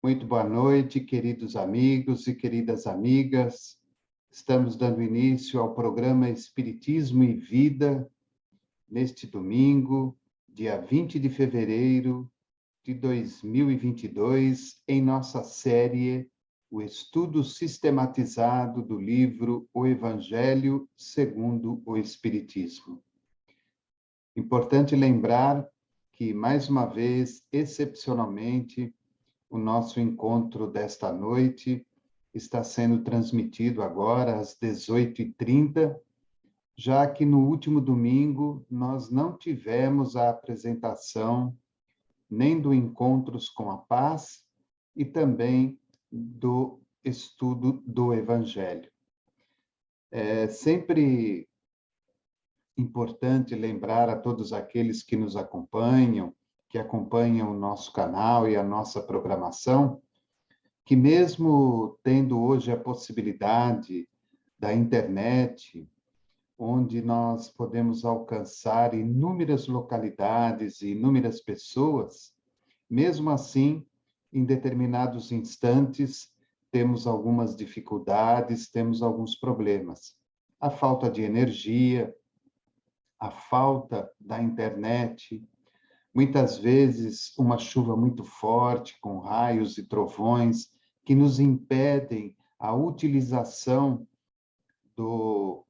Muito boa noite, queridos amigos e queridas amigas. Estamos dando início ao programa Espiritismo e Vida, neste domingo, dia 20 de fevereiro de 2022, em nossa série O Estudo Sistematizado do livro O Evangelho segundo o Espiritismo. Importante lembrar que, mais uma vez, excepcionalmente, o nosso encontro desta noite está sendo transmitido agora às 18h30, já que no último domingo nós não tivemos a apresentação nem do Encontros com a Paz e também do estudo do Evangelho. É sempre importante lembrar a todos aqueles que nos acompanham, que acompanham o nosso canal e a nossa programação, que mesmo tendo hoje a possibilidade da internet, onde nós podemos alcançar inúmeras localidades e inúmeras pessoas, mesmo assim, em determinados instantes, temos algumas dificuldades, temos alguns problemas. A falta de energia, a falta da internet, muitas vezes uma chuva muito forte, com raios e trovões, que nos impedem a utilização do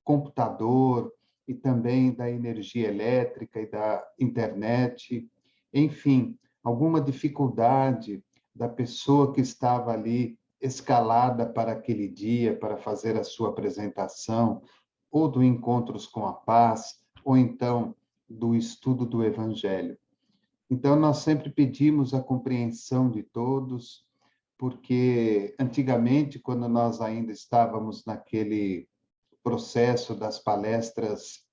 computador e também da energia elétrica e da internet. Enfim, alguma dificuldade da pessoa que estava ali escalada para aquele dia, para fazer a sua apresentação, ou do Encontros com a Paz, ou então do estudo do Evangelho. Então, nós sempre pedimos a compreensão de todos, porque antigamente, quando nós ainda estávamos naquele processo das palestras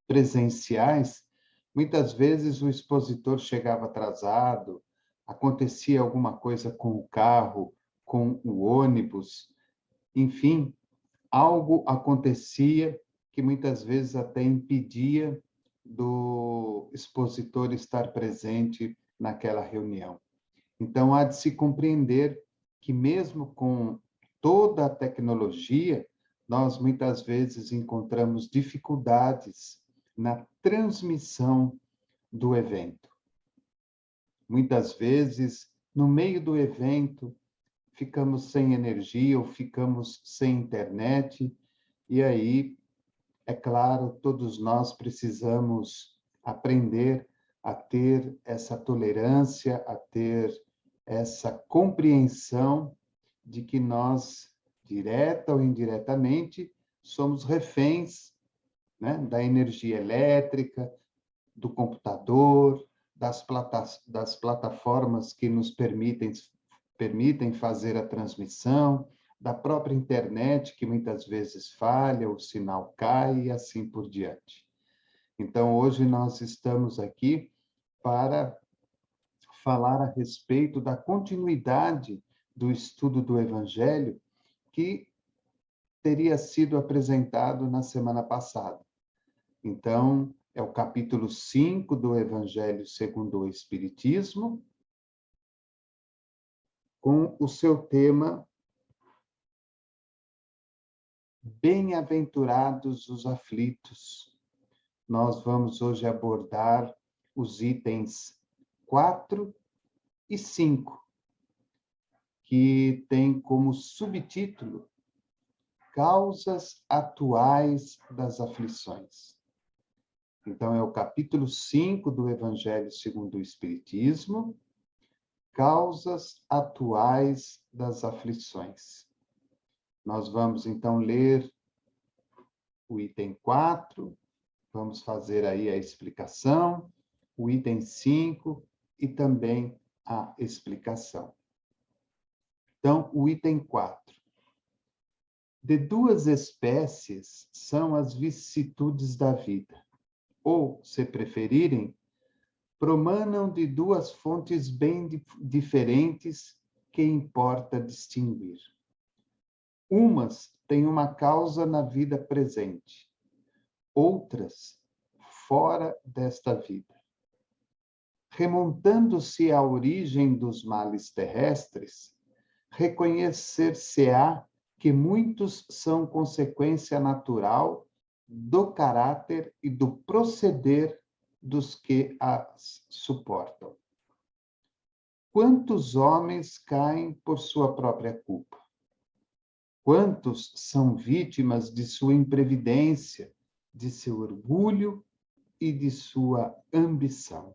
presenciais, muitas vezes o expositor chegava atrasado, acontecia alguma coisa com o carro, com o ônibus, enfim, algo acontecia que muitas vezes até impedia do expositor estar presente naquela reunião. Então, há de se compreender que, mesmo com toda a tecnologia, nós muitas vezes encontramos dificuldades na transmissão do evento. Muitas vezes, no meio do evento, ficamos sem energia ou ficamos sem internet, e aí, é claro, todos nós precisamos aprender a ter essa tolerância, a ter essa compreensão de que nós, direta ou indiretamente, somos reféns, né, da energia elétrica, do computador, das plataformas que nos permitem fazer a transmissão, da própria internet, que muitas vezes falha, o sinal cai e assim por diante. Então, hoje nós estamos aqui para falar a respeito da continuidade do estudo do Evangelho que teria sido apresentado na semana passada. Então, é o capítulo 5 do Evangelho segundo o Espiritismo, com o seu tema Bem-aventurados os aflitos. Nós vamos hoje abordar os itens 4 e 5, que tem como subtítulo Causas atuais das aflições. Então, é o capítulo 5 do Evangelho segundo o Espiritismo, Causas atuais das aflições. Nós vamos, então, ler o item 4, vamos fazer aí a explicação, o item 5 e também a explicação. Então, o item 4. De duas espécies são as vicissitudes da vida, ou, se preferirem, promanam de duas fontes bem diferentes que importa distinguir. Umas têm uma causa na vida presente, outras fora desta vida. remontando-se à origem dos males terrestres, reconhecer-se-á que muitos são consequência natural do caráter e do proceder dos que as suportam. Quantos homens caem por sua própria culpa? Quantos são vítimas de sua imprevidência, de seu orgulho e de sua ambição?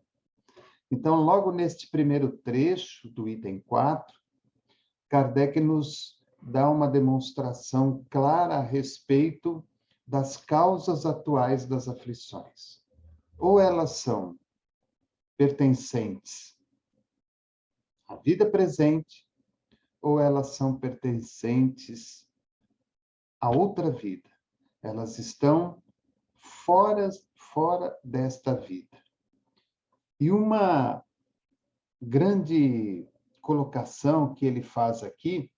Então, logo neste primeiro trecho do item 4, Kardec nos dá uma demonstração clara a respeito das causas atuais das aflições. Ou elas são pertencentes à vida presente, ou elas são pertencentes a outra vida. Elas estão fora desta vida. E uma grande colocação que ele faz aqui,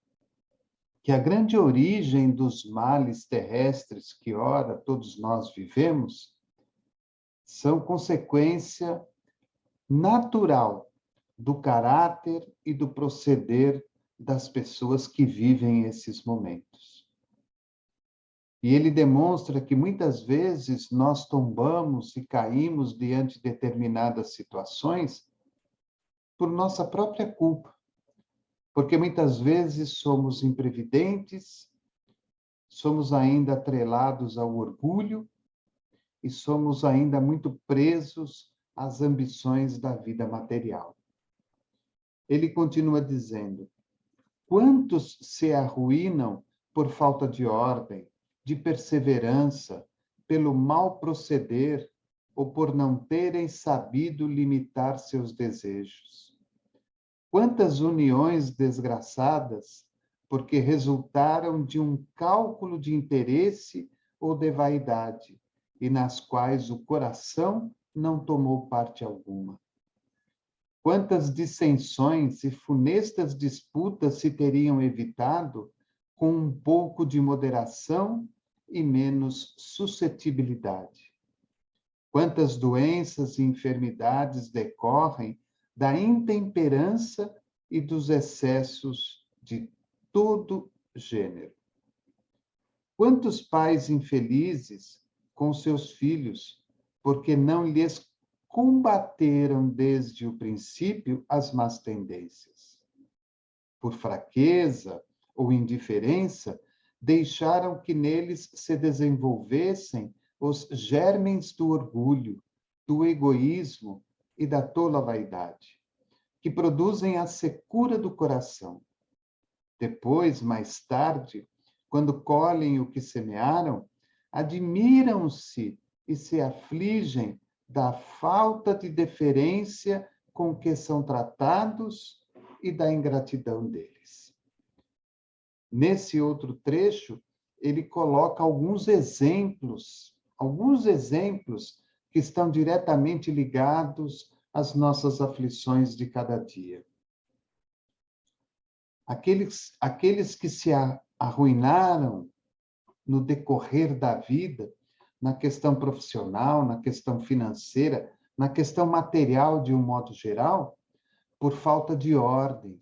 que a grande origem dos males terrestres que ora todos nós vivemos, são consequência natural do caráter e do proceder das pessoas que vivem esses momentos. E ele demonstra que muitas vezes nós tombamos e caímos diante de determinadas situações por nossa própria culpa. Porque muitas vezes somos imprevidentes, somos ainda atrelados ao orgulho e somos ainda muito presos às ambições da vida material. Ele continua dizendo: quantos se arruinam por falta de ordem, de perseverança, pelo mal proceder ou por não terem sabido limitar seus desejos. Quantas uniões desgraçadas, porque resultaram de um cálculo de interesse ou de vaidade, e nas quais o coração não tomou parte alguma. Quantas dissensões e funestas disputas se teriam evitado com um pouco de moderação e menos suscetibilidade. Quantas doenças e enfermidades decorrem da intemperança e dos excessos de todo gênero. Quantos pais infelizes com seus filhos, porque não lhes combateram desde o princípio as más tendências. Por fraqueza ou indiferença, deixaram que neles se desenvolvessem os germens do orgulho, do egoísmo e da tola vaidade, que produzem a secura do coração. Depois, mais tarde, quando colhem o que semearam, admiram-se e se afligem da falta de deferência com que são tratados e da ingratidão deles. Nesse outro trecho, ele coloca alguns exemplos que estão diretamente ligados às nossas aflições de cada dia. Aqueles que se arruinaram no decorrer da vida, na questão profissional, na questão financeira, na questão material de um modo geral, por falta de ordem,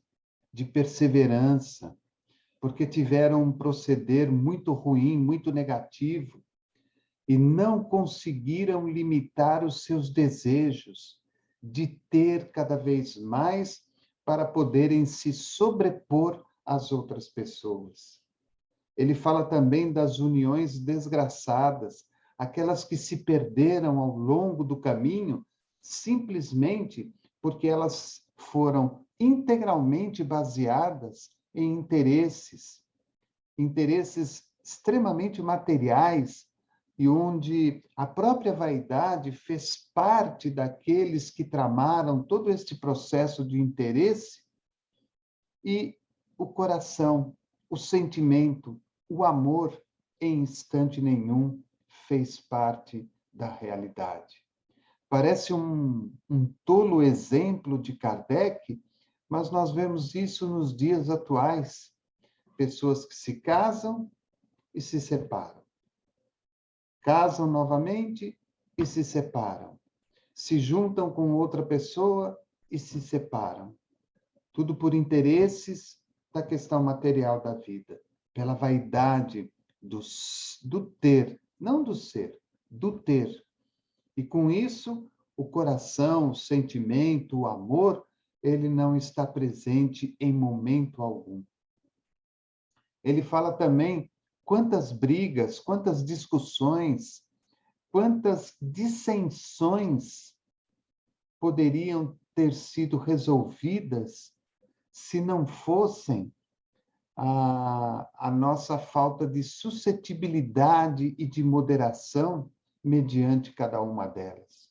de perseverança, porque tiveram um proceder muito ruim, muito negativo, e não conseguiram limitar os seus desejos de ter cada vez mais para poderem se sobrepor às outras pessoas. Ele fala também das uniões desgraçadas, aquelas que se perderam ao longo do caminho, simplesmente porque elas foram integralmente baseadas em interesses extremamente materiais, e onde a própria vaidade fez parte daqueles que tramaram todo este processo de interesse, e o coração, o sentimento, o amor, em instante nenhum, fez parte da realidade. Parece um tolo exemplo de Kardec, mas nós vemos isso nos dias atuais. Pessoas que se casam e se separam. Casam novamente e se separam. se juntam com outra pessoa e se separam. Tudo por interesses da questão material da vida, pela vaidade do ter, não do ser, do ter. E com isso, o coração, o sentimento, o amor, ele não está presente em momento algum. Ele fala também quantas brigas, quantas discussões, quantas dissensões poderiam ter sido resolvidas se não fossem a nossa falta de suscetibilidade e de moderação mediante cada uma delas.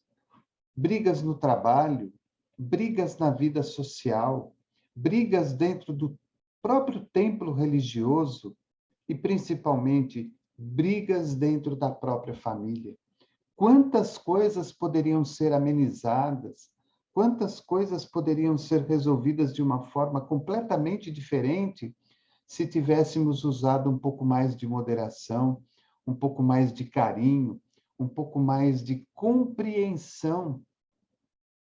Brigas no trabalho, brigas na vida social, brigas dentro do próprio templo religioso e, principalmente, brigas dentro da própria família. Quantas coisas poderiam ser amenizadas, quantas coisas poderiam ser resolvidas de uma forma completamente diferente se tivéssemos usado um pouco mais de moderação, um pouco mais de carinho, um pouco mais de compreensão,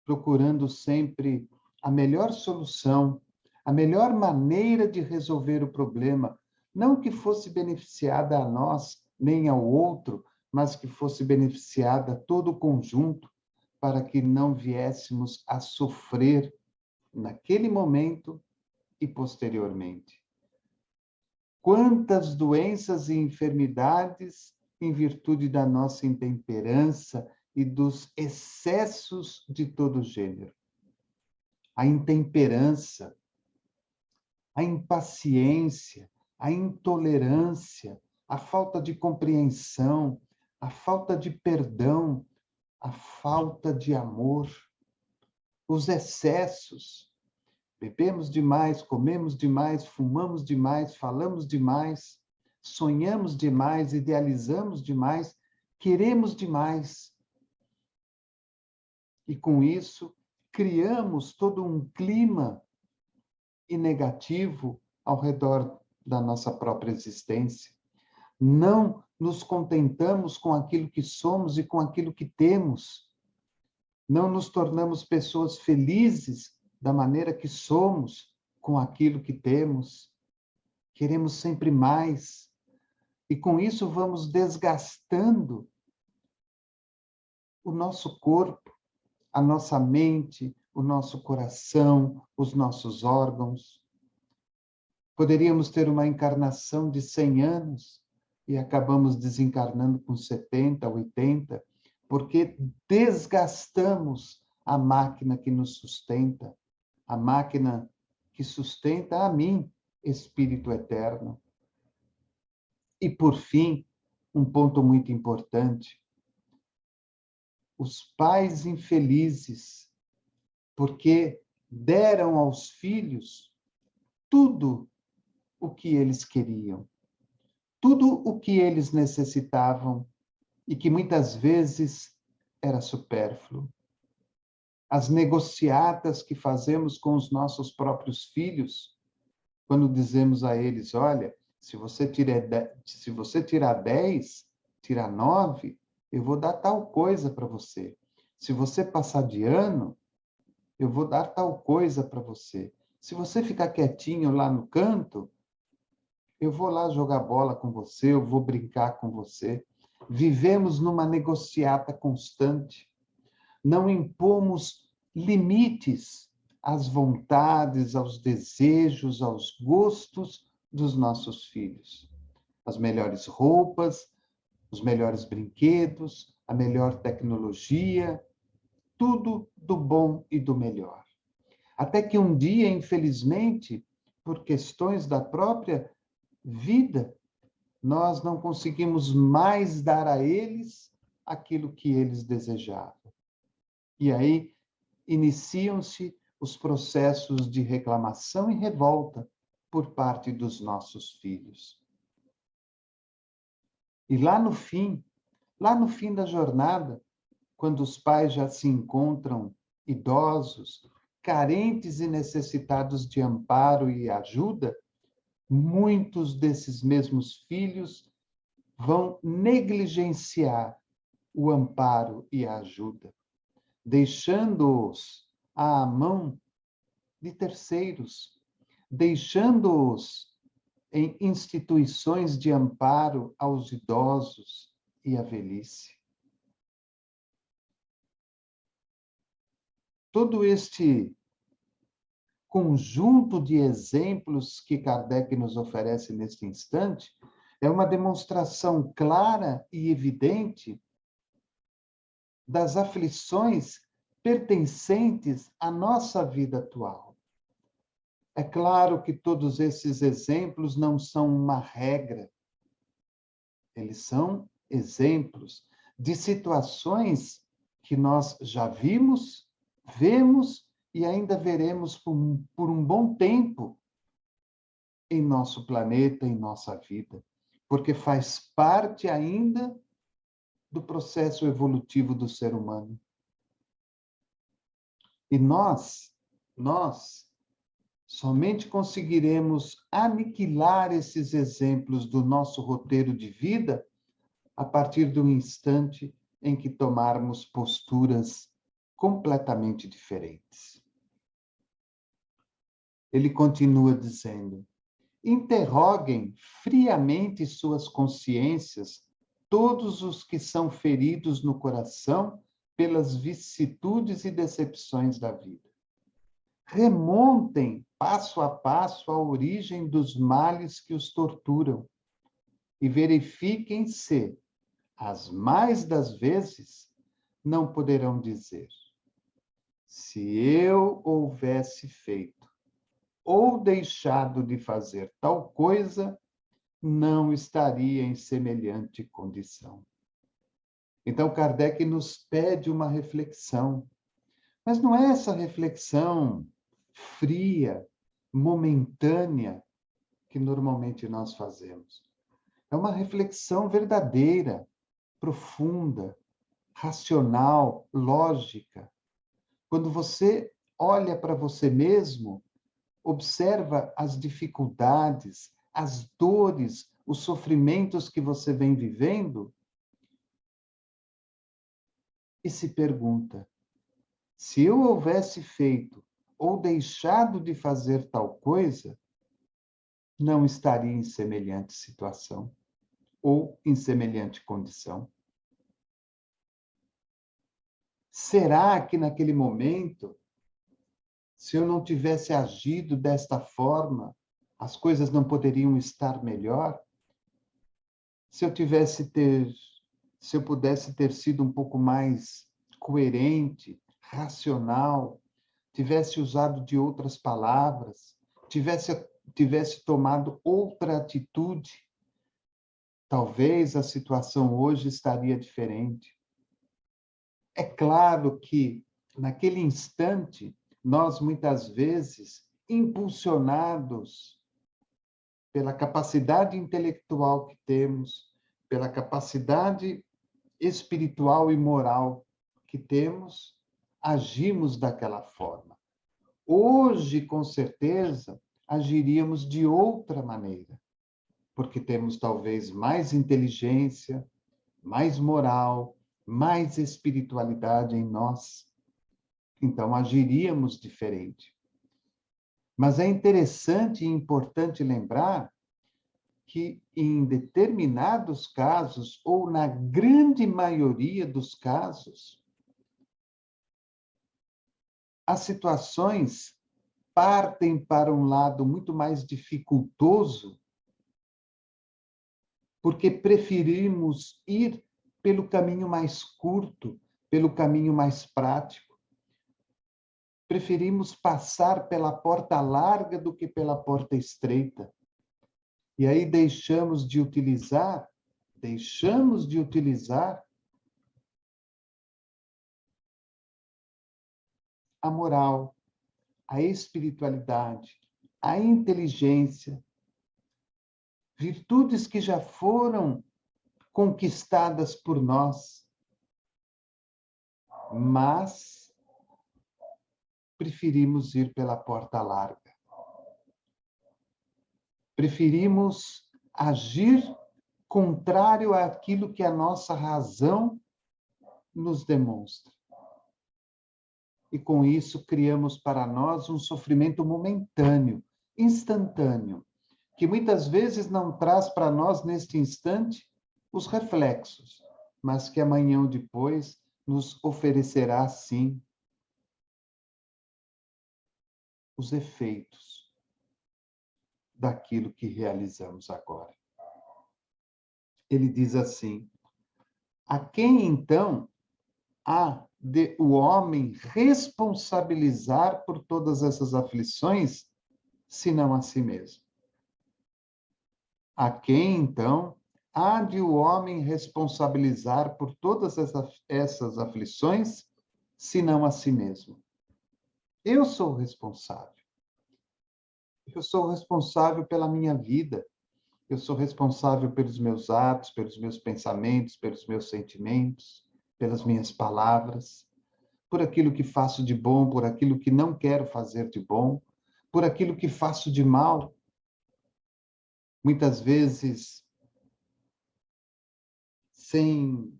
procurando sempre a melhor solução, a melhor maneira de resolver o problema, não que fosse beneficiada a nós, nem ao outro, mas que fosse beneficiada a todo o conjunto, para que não viéssemos a sofrer naquele momento e posteriormente. Quantas doenças e enfermidades em virtude da nossa intemperança e dos excessos de todo gênero. A intemperança, a impaciência, a intolerância, a falta de compreensão, a falta de perdão, a falta de amor, os excessos. Bebemos demais, comemos demais, fumamos demais, falamos demais, sonhamos demais, idealizamos demais, queremos demais. E com isso, criamos todo um clima negativo ao redor da nossa própria existência. Não nos contentamos com aquilo que somos e com aquilo que temos. Não nos tornamos pessoas felizes da maneira que somos, com aquilo que temos. Queremos sempre mais. E com isso vamos desgastando o nosso corpo, a nossa mente, o nosso coração, os nossos órgãos. Poderíamos ter uma encarnação de 100 anos e acabamos desencarnando com 70, 80, porque desgastamos a máquina que nos sustenta, a máquina que sustenta a mim, Espírito Eterno. E, por fim, um ponto muito importante: os pais infelizes, porque deram aos filhos tudo o que eles queriam, tudo o que eles necessitavam e que muitas vezes era supérfluo. As negociatas que fazemos com os nossos próprios filhos, quando dizemos a eles: olha, se você tirar 10, tirar 9, eu vou dar tal coisa para você. Se você passar de ano, eu vou dar tal coisa para você. Se você ficar quietinho lá no canto, eu vou lá jogar bola com você, eu vou brincar com você. Vivemos numa negociata constante. Não impomos limites às vontades, aos desejos, aos gostos dos nossos filhos. As melhores roupas, os melhores brinquedos, a melhor tecnologia, tudo do bom e do melhor. Até que um dia, infelizmente, por questões da própria vida, nós não conseguimos mais dar a eles aquilo que eles desejavam. E aí iniciam-se os processos de reclamação e revolta por parte dos nossos filhos. E lá no fim da jornada, quando os pais já se encontram idosos, carentes e necessitados de amparo e ajuda, muitos desses mesmos filhos vão negligenciar o amparo e a ajuda. deixando-os à mão de terceiros, deixando-os em instituições de amparo aos idosos e à velhice. Todo este conjunto de exemplos que Kardec nos oferece neste instante é uma demonstração clara e evidente das aflições pertencentes à nossa vida atual. É claro que todos esses exemplos não são uma regra, eles são exemplos de situações que nós já vimos, vemos e ainda veremos por um bom tempo em nosso planeta, em nossa vida, porque faz parte ainda do processo evolutivo do ser humano. E nós somente conseguiremos aniquilar esses exemplos do nosso roteiro de vida a partir do instante em que tomarmos posturas completamente diferentes. Ele continua dizendo: interroguem friamente suas consciências, todos os que são feridos no coração pelas vicissitudes e decepções da vida. Remontem passo a passo a origem dos males que os torturam e verifiquem se, as mais das vezes, não poderão dizer: se eu houvesse feito ou deixado de fazer tal coisa, não estaria em semelhante condição. Então, Kardec nos pede uma reflexão, mas não é essa reflexão fria, momentânea, que normalmente nós fazemos. É uma reflexão verdadeira, profunda, racional, lógica. Quando você olha para você mesmo, observa as dificuldades, as dores, os sofrimentos que você vem vivendo e se pergunta: se eu houvesse feito ou deixado de fazer tal coisa, não estaria em semelhante situação ou em semelhante condição. Será que naquele momento, se eu não tivesse agido desta forma, as coisas não poderiam estar melhor? Se eu pudesse ter sido um pouco mais coerente, racional, tivesse usado de outras palavras, tivesse tomado outra atitude, talvez a situação hoje estaria diferente. É claro que, naquele instante, nós muitas vezes, impulsionados pela capacidade intelectual que temos, pela capacidade espiritual e moral que temos, agimos daquela forma. Hoje, com certeza, agiríamos de outra maneira, porque temos talvez mais inteligência, mais moral, mais espiritualidade em nós. Então, agiríamos diferente. Mas é interessante e importante lembrar que, em determinados casos, ou na grande maioria dos casos, as situações partem para um lado muito mais dificultoso, porque preferimos ir pelo caminho mais curto, pelo caminho mais prático. Preferimos passar pela porta larga do que pela porta estreita. E aí deixamos de utilizar a moral, a espiritualidade, a inteligência, virtudes que já foram conquistadas por nós, mas preferimos ir pela porta larga. Preferimos agir contrário àquilo que a nossa razão nos demonstra. e com isso criamos para nós um sofrimento momentâneo, instantâneo, que muitas vezes não traz para nós neste instante os reflexos, mas que amanhã ou depois nos oferecerá sim os efeitos daquilo que realizamos agora. Ele diz assim: a quem então há de o homem responsabilizar por todas essas aflições, senão a si mesmo? A quem então há de o homem responsabilizar por todas essas aflições, senão a si mesmo? Eu sou responsável. Eu sou responsável pela minha vida. Eu sou responsável pelos meus atos, pelos meus pensamentos, pelos meus sentimentos, pelas minhas palavras, por aquilo que faço de bom, por aquilo que não quero fazer de bom, por aquilo que faço de mal. Muitas vezes, sem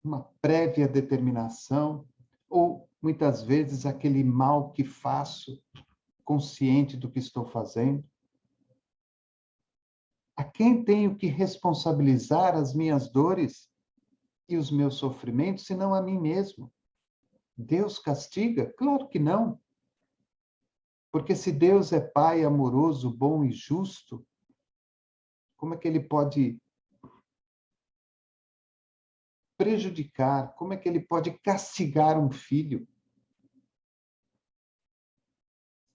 uma prévia determinação, ou muitas vezes aquele mal que faço, consciente do que estou fazendo. A quem tenho que responsabilizar as minhas dores e os meus sofrimentos, senão a mim mesmo? Deus castiga? Claro que não. Porque se Deus é Pai amoroso, bom e justo, como é que ele pode prejudicar? Como é que ele pode castigar um filho?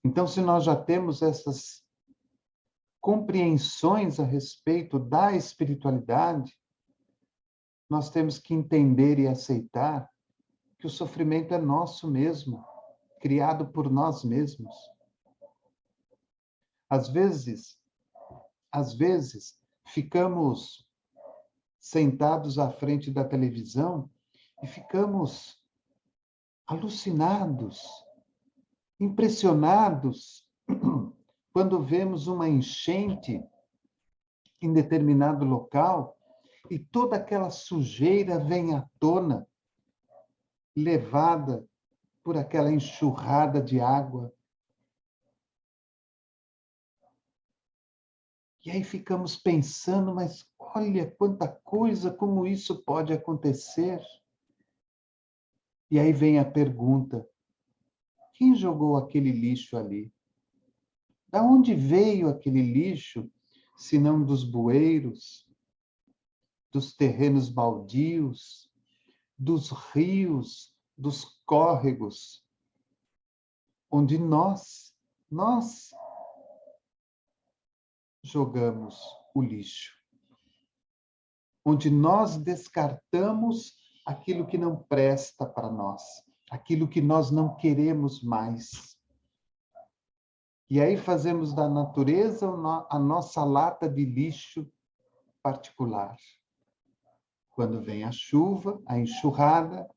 Então, se nós já temos essas compreensões a respeito da espiritualidade, nós temos que entender e aceitar que o sofrimento é nosso mesmo, criado por nós mesmos. Às vezes, ficamos sentados à frente da televisão e ficamos alucinados, impressionados, quando vemos uma enchente em determinado local e toda aquela sujeira vem à tona, levada por aquela enxurrada de água. E aí ficamos pensando, mas olha quanta coisa, como isso pode acontecer? E aí vem a pergunta: quem jogou aquele lixo ali? Da onde veio aquele lixo, se não dos bueiros, dos terrenos baldios, dos rios, dos córregos, onde nós jogamos o lixo, onde nós descartamos aquilo que não presta para nós, aquilo que nós não queremos mais. E aí fazemos da natureza a nossa lata de lixo particular. Quando vem a chuva, a enxurrada,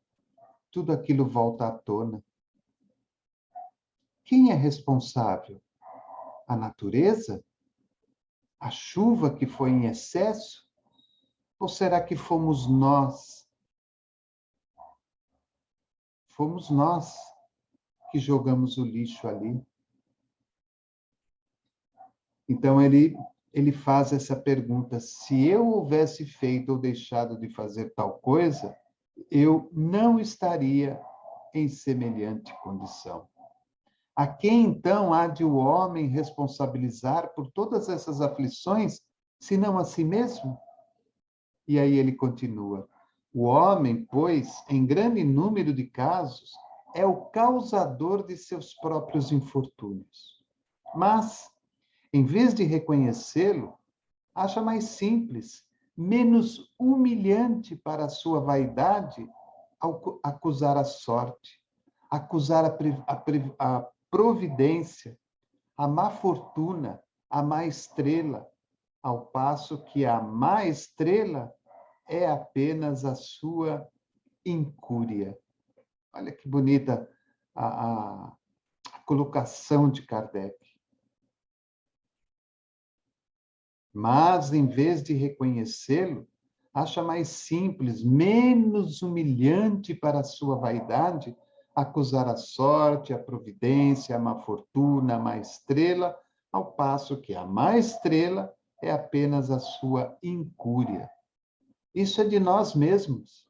tudo aquilo volta à tona. Quem é responsável? A natureza? A chuva que foi em excesso? Ou será que fomos nós? Fomos nós que jogamos o lixo ali. Então, ele faz essa pergunta: se eu houvesse feito ou deixado de fazer tal coisa, eu não estaria em semelhante condição. A quem, então, há de o homem responsabilizar por todas essas aflições, senão a si mesmo? E aí ele continua: o homem, pois, em grande número de casos, é o causador de seus próprios infortúnios. Mas, em vez de reconhecê-lo, acha mais simples, menos humilhante para a sua vaidade, acusar a sorte, acusar a providência, a má fortuna, a má estrela, ao passo que a má estrela é apenas a sua incúria. Olha que bonita a colocação de Kardec. Mas, em vez de reconhecê-lo, acha mais simples, menos humilhante para a sua vaidade, acusar a sorte, a providência, a má fortuna, a má estrela, ao passo que a má estrela é apenas a sua incúria. Isso é de nós mesmos.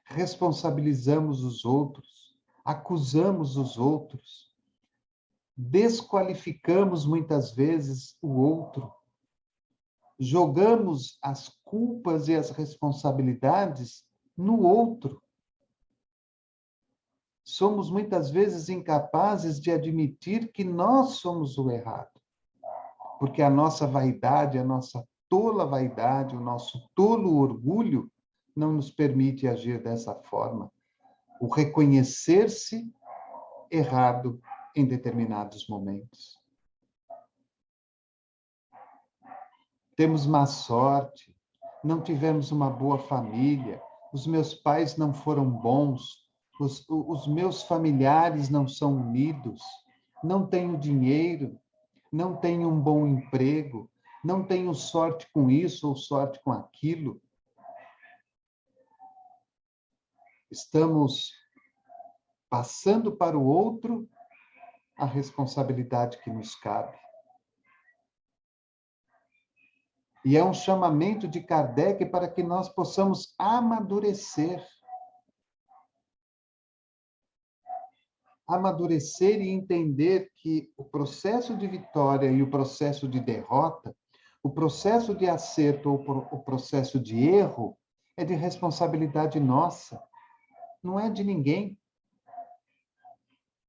Responsabilizamos os outros, acusamos os outros, desqualificamos muitas vezes o outro, jogamos as culpas e as responsabilidades no outro. Somos muitas vezes incapazes de admitir que nós somos o errado, porque a nossa vaidade, a nossa tola vaidade, o nosso tolo orgulho não nos permite agir dessa forma. O reconhecer-se errado em determinados momentos. Temos má sorte, não tivemos uma boa família, os meus pais não foram bons, os meus familiares não são unidos, não tenho dinheiro, não tenho um bom emprego, não tenho sorte com isso ou sorte com aquilo. Estamos passando para o outro a responsabilidade que nos cabe. E é um chamamento de Kardec para que nós possamos amadurecer. Amadurecer e entender que o processo de vitória e o processo de derrota, o processo de acerto ou o processo de erro, é de responsabilidade nossa, não é de ninguém.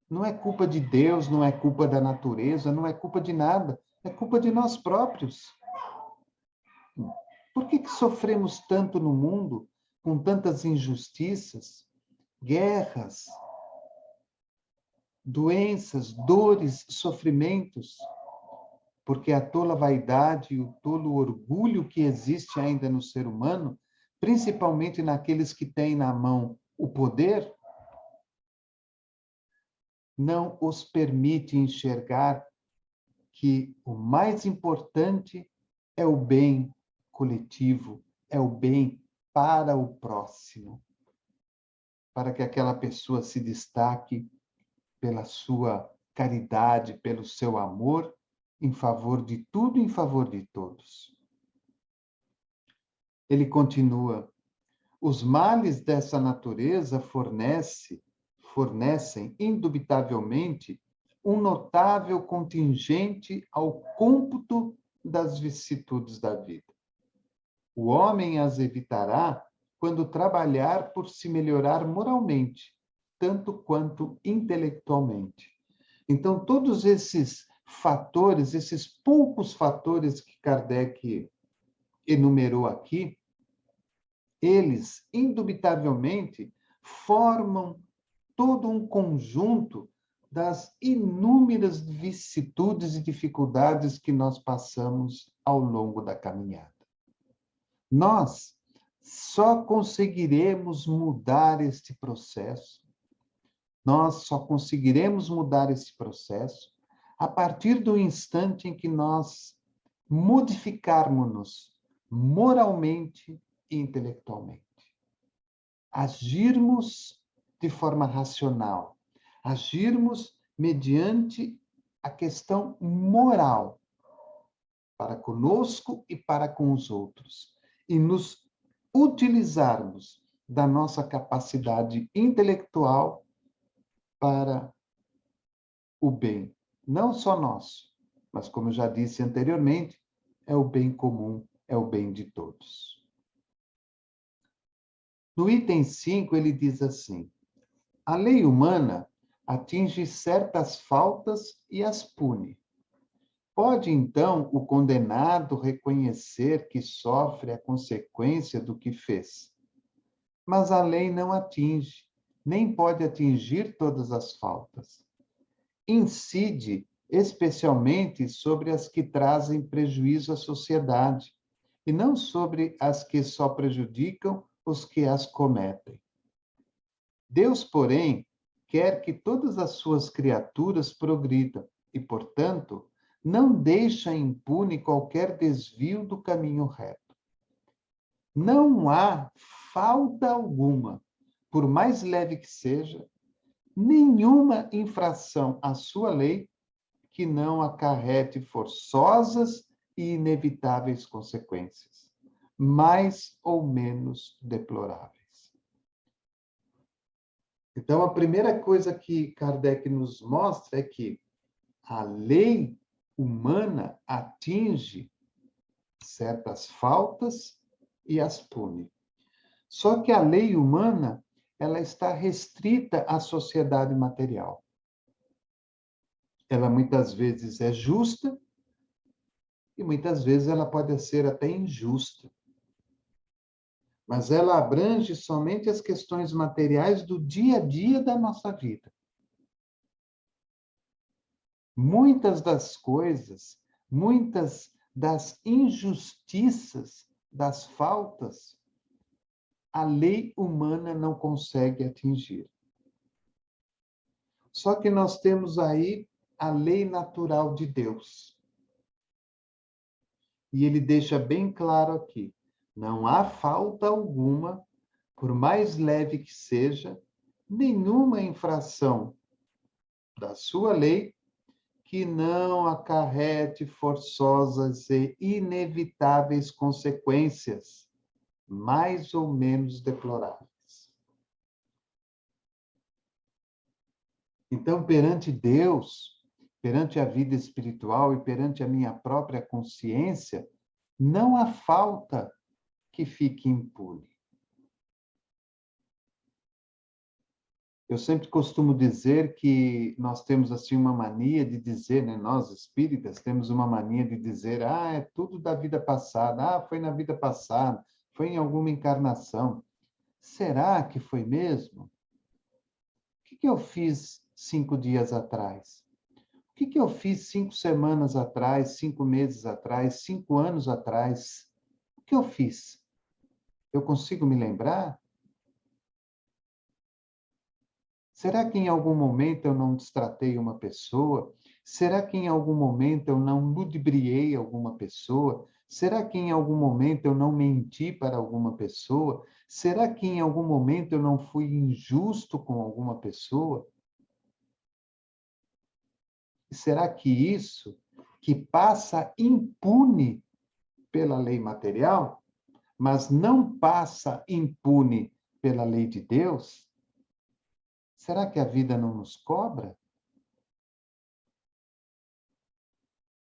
Não é culpa de Deus, não é culpa da natureza, não é culpa de nada, é culpa de nós próprios. Por que sofremos tanto no mundo, com tantas injustiças, guerras, doenças, dores, sofrimentos? Porque a tola vaidade e o tolo orgulho que existe ainda no ser humano, principalmente naqueles que têm na mão o poder, não os permite enxergar que o mais importante é o bem coletivo, é o bem para o próximo, para que aquela pessoa se destaque pela sua caridade, pelo seu amor, em favor de tudo, em favor de todos. Ele continua: os males dessa natureza fornecem indubitavelmente um notável contingente ao cômputo das vicissitudes da vida. O homem as evitará quando trabalhar por se melhorar moralmente, tanto quanto intelectualmente. Então, todos esses fatores, esses poucos fatores que Kardec enumerou aqui, eles, indubitavelmente, formam todo um conjunto das inúmeras vicissitudes e dificuldades que nós passamos ao longo da caminhada. Nós só conseguiremos mudar este processo, nós só conseguiremos mudar esse processo a partir do instante em que nós modificarmos-nos moralmente e intelectualmente. Agirmos de forma racional, agirmos mediante a questão moral para conosco e para com os outros, e nos utilizarmos da nossa capacidade intelectual para o bem, não só nosso, mas, como eu já disse anteriormente, é o bem comum, é o bem de todos. No item 5, ele diz assim: a lei humana atinge certas faltas e as pune. Pode, então, o condenado reconhecer que sofre a consequência do que fez. Mas a lei não atinge, nem pode atingir todas as faltas. Incide especialmente sobre as que trazem prejuízo à sociedade, e não sobre as que só prejudicam os que as cometem. Deus, porém, quer que todas as suas criaturas progridam e, portanto, não deixa impune qualquer desvio do caminho reto. Não há falta alguma, por mais leve que seja, nenhuma infração à sua lei que não acarrete forçosas e inevitáveis consequências, mais ou menos deploráveis. Então, a primeira coisa que Kardec nos mostra é que a lei humana atinge certas faltas e as pune. Só que a lei humana, ela está restrita à sociedade material. Ela muitas vezes é justa e muitas vezes ela pode ser até injusta. Mas ela abrange somente as questões materiais do dia a dia da nossa vida. Muitas das coisas, muitas das injustiças, das faltas, a lei humana não consegue atingir. Só que nós temos aí a lei natural de Deus. E ele deixa bem claro aqui: não há falta alguma, por mais leve que seja, nenhuma infração da sua lei que não acarrete forçosas e inevitáveis consequências, mais ou menos deploráveis. Então, perante Deus, perante a vida espiritual e perante a minha própria consciência, não há falta que fique impune. Eu sempre costumo dizer que nós temos assim uma mania de dizer, né, nós espíritas temos uma mania de dizer, é tudo da vida passada, foi na vida passada, foi em alguma encarnação. Será que foi mesmo? O que eu fiz 5 dias atrás? O que eu fiz 5 semanas atrás, 5 meses atrás, 5 anos atrás? O que eu fiz? Eu consigo me lembrar? Será que em algum momento eu não destratei uma pessoa? Será que em algum momento eu não ludibriei alguma pessoa? Será que em algum momento eu não menti para alguma pessoa? Será que em algum momento eu não fui injusto com alguma pessoa? Será que isso, que passa impune pela lei material, mas não passa impune pela lei de Deus, será que a vida não nos cobra?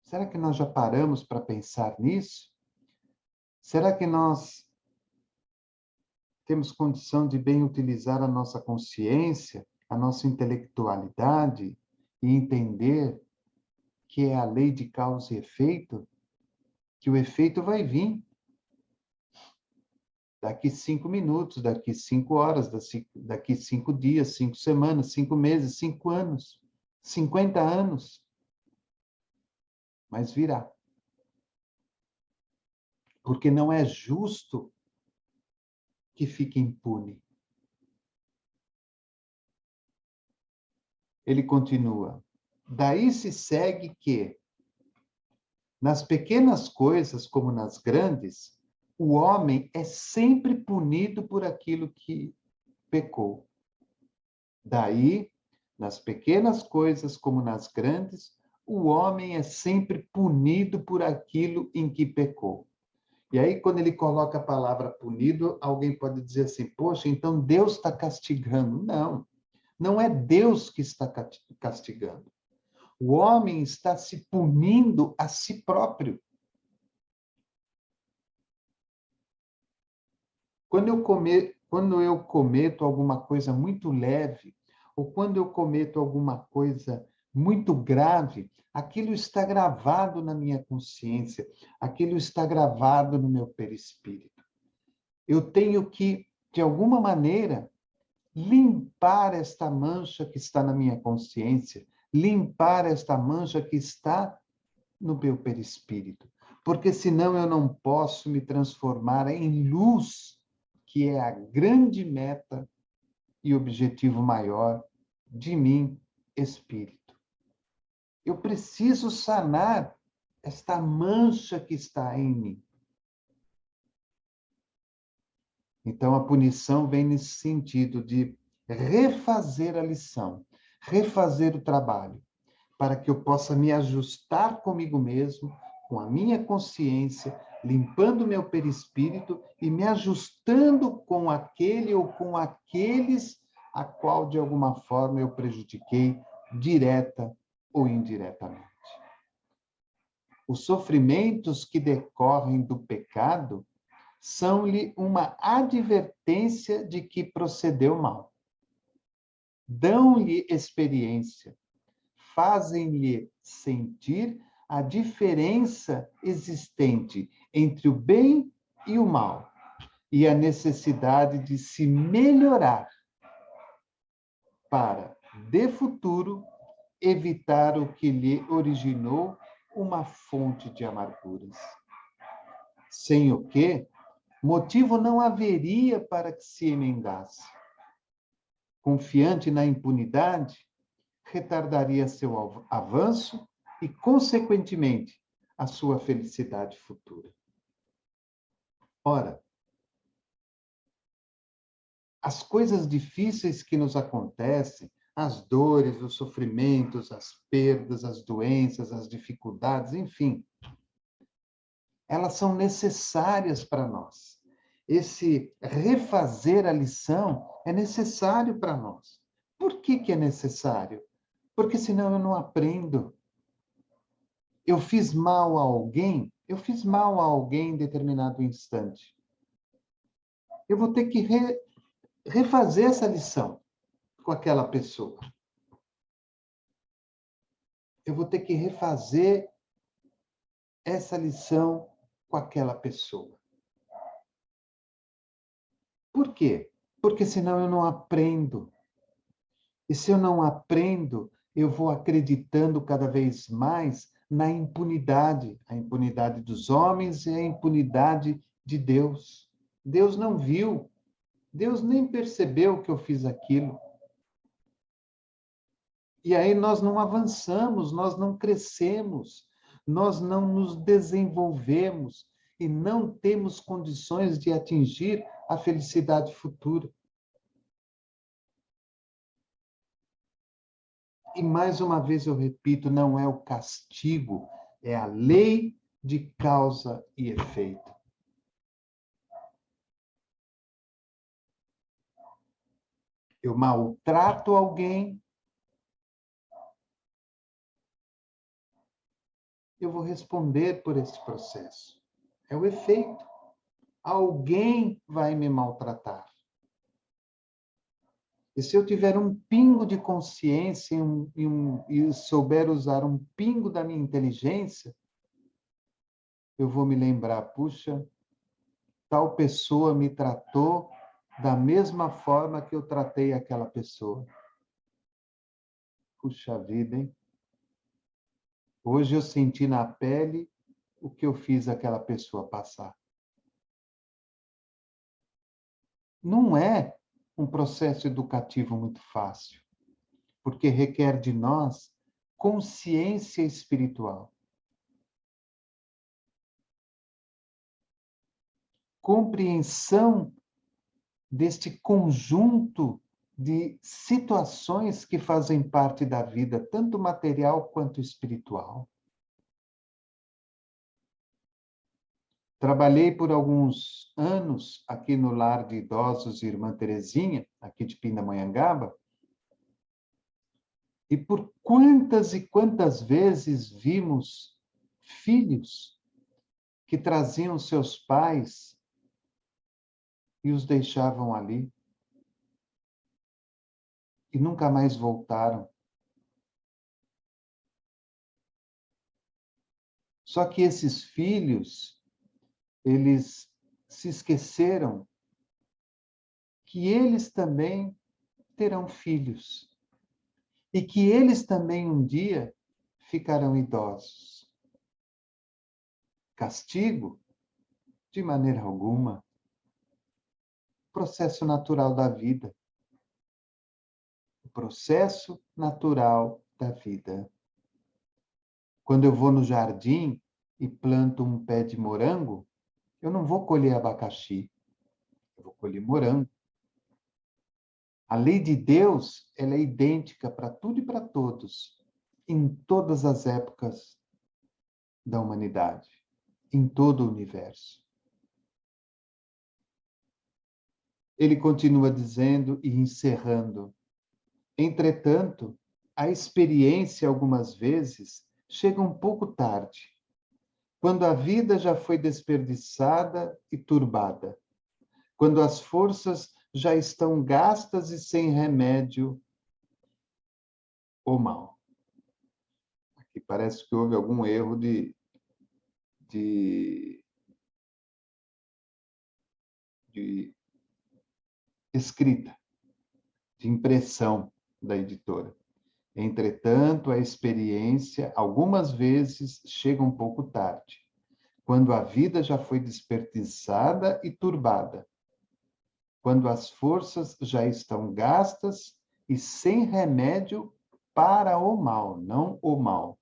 Será que nós já paramos para pensar nisso? Será que nós temos condição de bem utilizar a nossa consciência, a nossa intelectualidade e entender que é a lei de causa e efeito? Que o efeito vai vir daqui 5 minutos, daqui 5 horas, daqui 5 dias, 5 semanas, 5 meses, 5 anos, 50 anos. Mas virá. Porque não é justo que fique impune. Ele continua. Daí se segue que, nas pequenas coisas como nas grandes, o homem é sempre punido por aquilo que pecou. Daí, nas pequenas coisas como nas grandes, o homem é sempre punido por aquilo em que pecou. E aí, quando ele coloca a palavra punido, alguém pode dizer assim, poxa, então Deus está castigando. Não, não é Deus que está castigando. O homem está se punindo a si próprio. Quando eu cometo alguma coisa muito leve, ou quando eu cometo alguma coisa muito grave, aquilo está gravado na minha consciência, aquilo está gravado no meu perispírito. Eu tenho que, de alguma maneira, limpar esta mancha que está na minha consciência, limpar esta mancha que está no meu perispírito, porque senão eu não posso me transformar em luz, que é a grande meta e objetivo maior de mim, espírito. Eu preciso sanar esta mancha que está em mim. Então, a punição vem nesse sentido de refazer a lição, refazer o trabalho, para que eu possa me ajustar comigo mesmo, com a minha consciência, limpando meu perispírito e me ajustando com aquele ou com aqueles a qual, de alguma forma, eu prejudiquei, direta ou indiretamente. Os sofrimentos que decorrem do pecado são-lhe uma advertência de que procedeu mal. Dão-lhe experiência, fazem-lhe sentir a diferença existente entre o bem e o mal e a necessidade de se melhorar para, de futuro, evitar o que lhe originou uma fonte de amarguras. Sem o que, motivo não haveria para que se emendasse. Confiante na impunidade, retardaria seu avanço e, consequentemente, a sua felicidade futura. Ora, as coisas difíceis que nos acontecem, as dores, os sofrimentos, as perdas, as doenças, as dificuldades, enfim, elas são necessárias para nós. Esse refazer a lição é necessário para nós. Por que é necessário? Porque senão eu não aprendo. Eu fiz mal a alguém em determinado instante. Eu vou ter que refazer essa lição com aquela pessoa. Eu vou ter que refazer essa lição com aquela pessoa. Por quê? Porque senão eu não aprendo. E se eu não aprendo, eu vou acreditando cada vez mais na impunidade, a impunidade dos homens e a impunidade de Deus. Deus não viu, Deus nem percebeu que eu fiz aquilo. E aí nós não avançamos, nós não crescemos, nós não nos desenvolvemos e não temos condições de atingir a felicidade futura. E mais uma vez eu repito, não é o castigo, é a lei de causa e efeito. Eu maltrato alguém, eu vou responder por esse processo. É o efeito. Alguém vai me maltratar. E se eu tiver um pingo de consciência e souber usar um pingo da minha inteligência, eu vou me lembrar, puxa, tal pessoa me tratou da mesma forma que eu tratei aquela pessoa. Puxa vida, hein? Hoje eu senti na pele o que eu fiz aquela pessoa passar. Não é um processo educativo muito fácil, porque requer de nós consciência espiritual. Compreensão deste conjunto de situações que fazem parte da vida, tanto material quanto espiritual. Trabalhei por alguns anos aqui no lar de idosos Irmã Terezinha, aqui de Pindamonhangaba, e por quantas e quantas vezes vimos filhos que traziam seus pais e os deixavam ali e nunca mais voltaram. Só que esses filhos, eles se esqueceram que eles também terão filhos e que eles também um dia ficarão idosos. Castigo? De maneira alguma. Processo natural da vida. O processo natural da vida. Quando eu vou no jardim e planto um pé de morango, eu não vou colher abacaxi, eu vou colher morango. A lei de Deus, ela é idêntica para tudo e para todos, em todas as épocas da humanidade, em todo o universo. Ele continua dizendo e encerrando: entretanto, a experiência, algumas vezes, chega um pouco tarde, quando a vida já foi desperdiçada e turbada, quando as forças já estão gastas e sem remédio ou mal. Aqui parece que houve algum erro de, de escrita, de impressão da editora. Entretanto, a experiência, algumas vezes, chega um pouco tarde, quando a vida já foi desperdiçada e turbada, quando as forças já estão gastas e sem remédio para o mal, não o mal,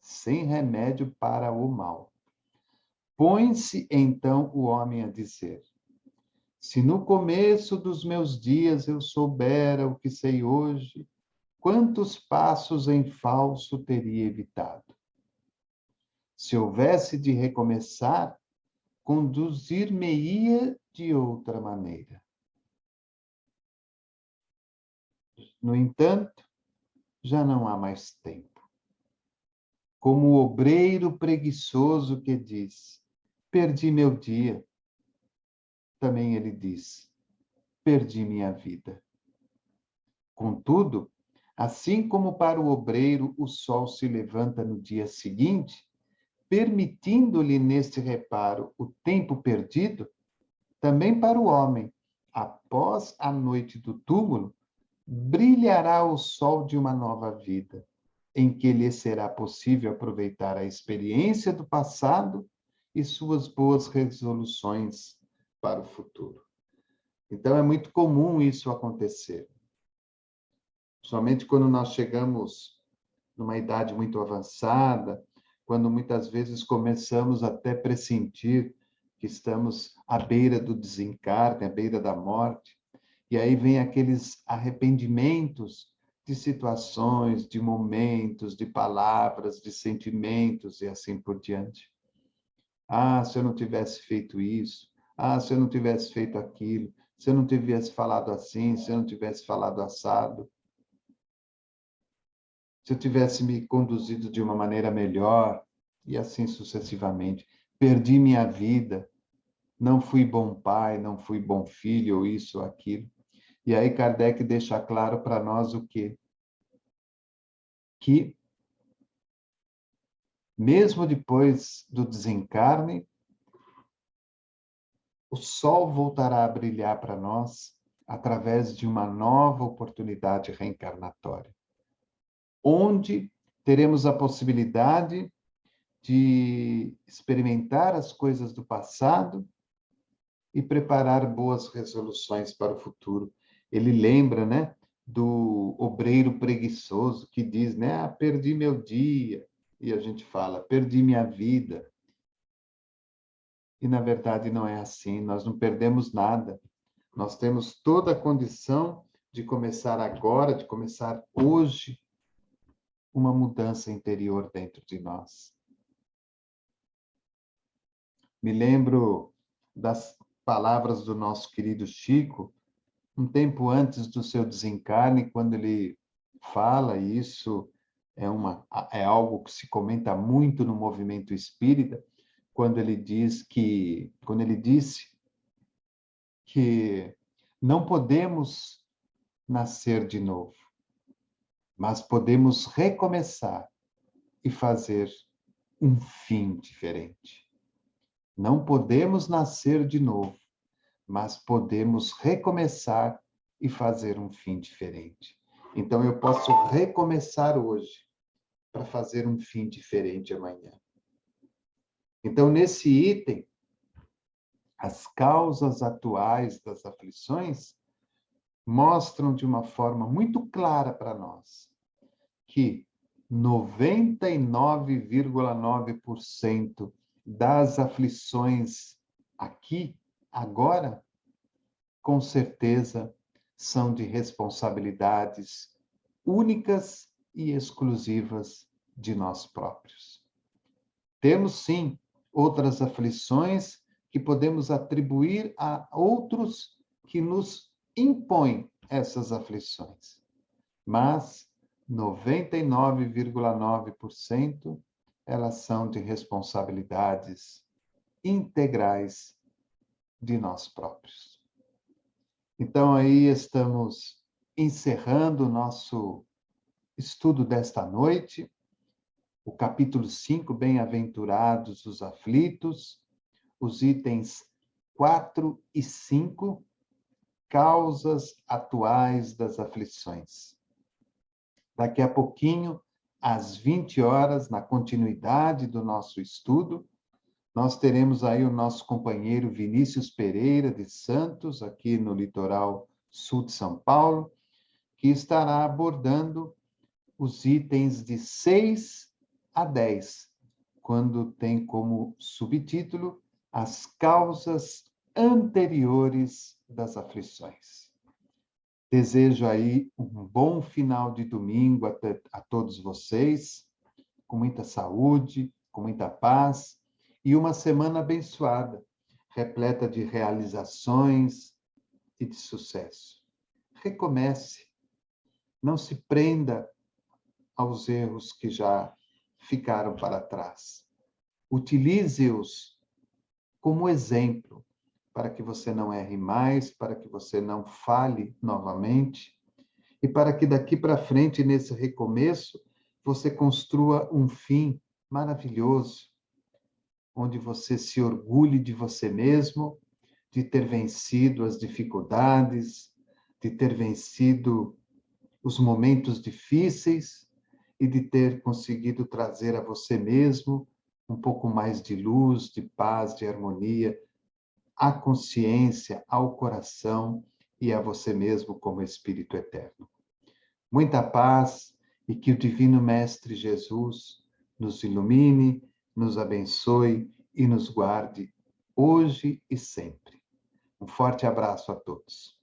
sem remédio para o mal. Põe-se então o homem a dizer: se no começo dos meus dias eu soubera o que sei hoje, quantos passos em falso teria evitado? Se houvesse de recomeçar, conduzir-me-ia de outra maneira. No entanto, já não há mais tempo. Como o obreiro preguiçoso que diz: perdi meu dia, também ele diz: perdi minha vida. Contudo, assim como para o obreiro o sol se levanta no dia seguinte, permitindo-lhe neste reparo o tempo perdido, também para o homem, após a noite do túmulo, brilhará o sol de uma nova vida, em que lhe será possível aproveitar a experiência do passado e suas boas resoluções para o futuro. Então, é muito comum isso acontecer. Somente quando nós chegamos numa idade muito avançada, quando muitas vezes começamos até pressentir que estamos à beira do desencarne, à beira da morte, e aí vem aqueles arrependimentos de situações, de momentos, de palavras, de sentimentos e assim por diante. Ah, se eu não tivesse feito isso. Ah, se eu não tivesse feito aquilo. Se eu não tivesse falado assim, se eu não tivesse falado assado. Se eu tivesse me conduzido de uma maneira melhor, e assim sucessivamente. Perdi minha vida, não fui bom pai, não fui bom filho, ou isso ou aquilo. E aí Kardec deixa claro para nós o quê? Que mesmo depois do desencarne, o sol voltará a brilhar para nós através de uma nova oportunidade reencarnatória, onde teremos a possibilidade de experimentar as coisas do passado e preparar boas resoluções para o futuro. Ele lembra, né, do obreiro preguiçoso que diz, né, ah, perdi meu dia. E a gente fala, perdi minha vida. E, na verdade, não é assim. Nós não perdemos nada. Nós temos toda a condição de começar agora, de começar hoje, uma mudança interior dentro de nós. Me lembro das palavras do nosso querido Chico, um tempo antes do seu desencarne, quando ele fala, e isso é algo que se comenta muito no movimento espírita, quando ele disse que não podemos nascer de novo, mas podemos recomeçar e fazer um fim diferente. Não podemos nascer de novo, mas podemos recomeçar e fazer um fim diferente. Então, eu posso recomeçar hoje para fazer um fim diferente amanhã. Então, nesse item, as causas atuais das aflições mostram de uma forma muito clara para nós que 99,9% das aflições aqui, agora, com certeza, são de responsabilidades únicas e exclusivas de nós próprios. Temos, sim, outras aflições que podemos atribuir a outros que nos impõem essas aflições. Mas 99,9% elas são de responsabilidades integrais de nós próprios. Então, aí estamos encerrando o nosso estudo desta noite, o capítulo 5, Bem-aventurados os aflitos, os itens 4 e 5, causas atuais das aflições. Daqui a pouquinho, às 20 horas, na continuidade do nosso estudo, nós teremos aí o nosso companheiro Vinícius Pereira de Santos, aqui no litoral sul de São Paulo, que estará abordando os itens de 6 a 10, quando tem como subtítulo as causas anteriores das aflições. Desejo aí um bom final de domingo a todos vocês, com muita saúde, com muita paz, e uma semana abençoada, repleta de realizações e de sucesso. Recomece, não se prenda aos erros que já ficaram para trás. Utilize-os como exemplo, para que você não erre mais, para que você não fale novamente, e para que daqui para frente, nesse recomeço, você construa um fim maravilhoso, onde você se orgulhe de você mesmo, de ter vencido as dificuldades, de ter vencido os momentos difíceis e de ter conseguido trazer a você mesmo um pouco mais de luz, de paz, de harmonia, à consciência, ao coração e a você mesmo como Espírito Eterno. Muita paz e que o Divino Mestre Jesus nos ilumine, nos abençoe e nos guarde hoje e sempre. Um forte abraço a todos.